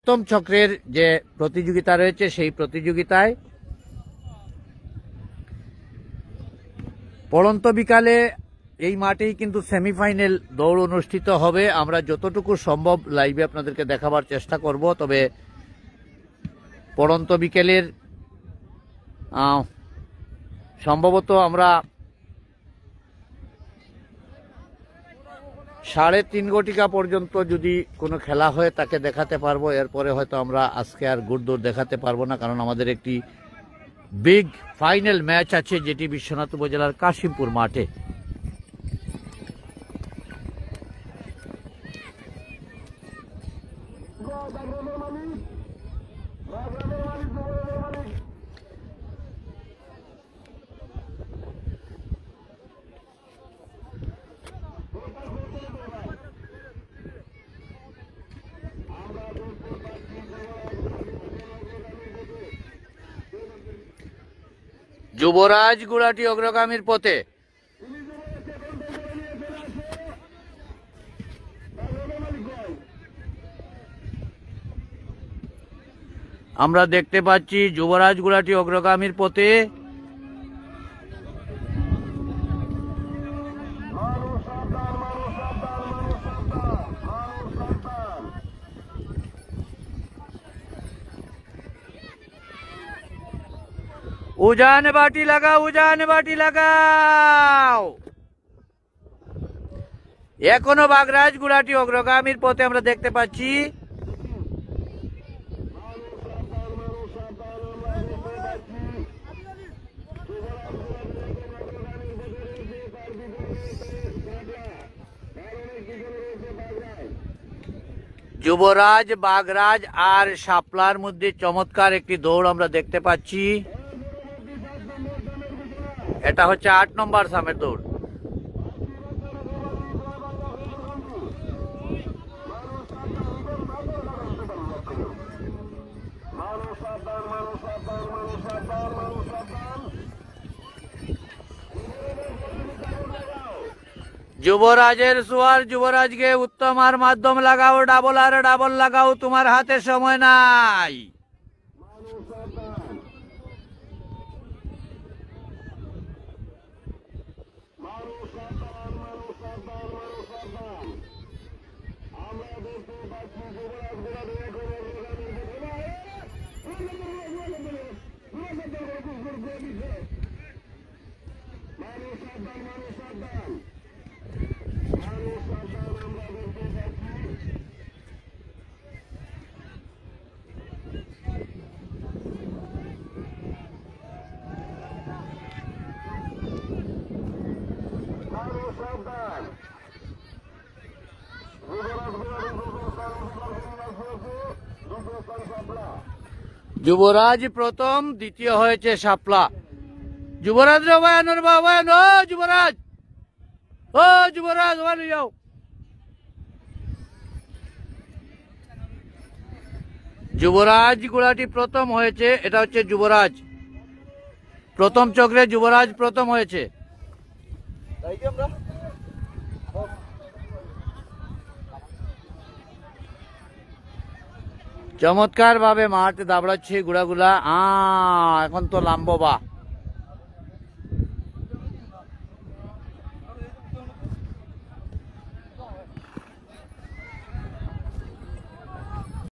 সপ্তম চক্রের যে প্রতিযোগিতা রয়েছে সেই প্রতিযোগিতায় পড়ন্ত বিকালে এই মাঠেই কিন্তু সেমিফাইনাল দৌড় অনুষ্ঠিত হবে। আমরা যতটুকু সম্ভব লাইভে আপনাদেরকে দেখাবার চেষ্টা করব। তবে পড়ন্ত বিকেলের সম্ভবত আমরা 3:30 ঘটিকা পর্যন্ত যদি কোনো খেলা হয় তাকে দেখাতে পারবো। এরপরে হয়তো আমরা আজকে আর ঘুরদৌড় দেখাতে পারবো না, কারণ আমাদের একটি বিগ ফাইনাল ম্যাচ আছে যেটি বিশ্বনাথ উপজেলার কাশিমপুর মাঠে। যুবরাজ গুলাটি অগ্রগামীর পথে। আমরা দেখতে পাচ্ছি যুবরাজ গুলাটি অগ্রগামীর পথে। উজান বাটি লাগাও, উজান বাটি লাগাও। এখনো বাগরাজ গুলাটি অগ্রগামীর পথে আমরা দেখতে পাচ্ছি। যুবরাজ, বাগরাজ আর শাপলার মধ্যে চমৎকার একটি দৌড় আমরা দেখতে পাচ্ছি। এটা হচ্ছে 8 নম্বর সামের দৌড়। যুবরাজের সোয়ার, যুবরাজকে উত্তম আর মাধ্যম লাগাও, ডাবল আর ডাবল লাগাও, তোমার হাতে সময় নাই। যুবরাজ প্রথম, দ্বিতীয় হয়েছে শাপলা। যুবরাজ রে ওয়ানোর বা ওয়ান, ও যুবরাজ, ও যুবরাজ ওয়ান যাও। যুবরাজ গুলাটি প্রথম হয়েছে। এটা হচ্ছে যুবরাজ, প্রথম চক্রে যুবরাজ প্রথম হয়েছে। চমৎকার ভাবে মাঠ দাবড়াচ্ছে গুড়াগুলা। এখন তো লাম্ববা।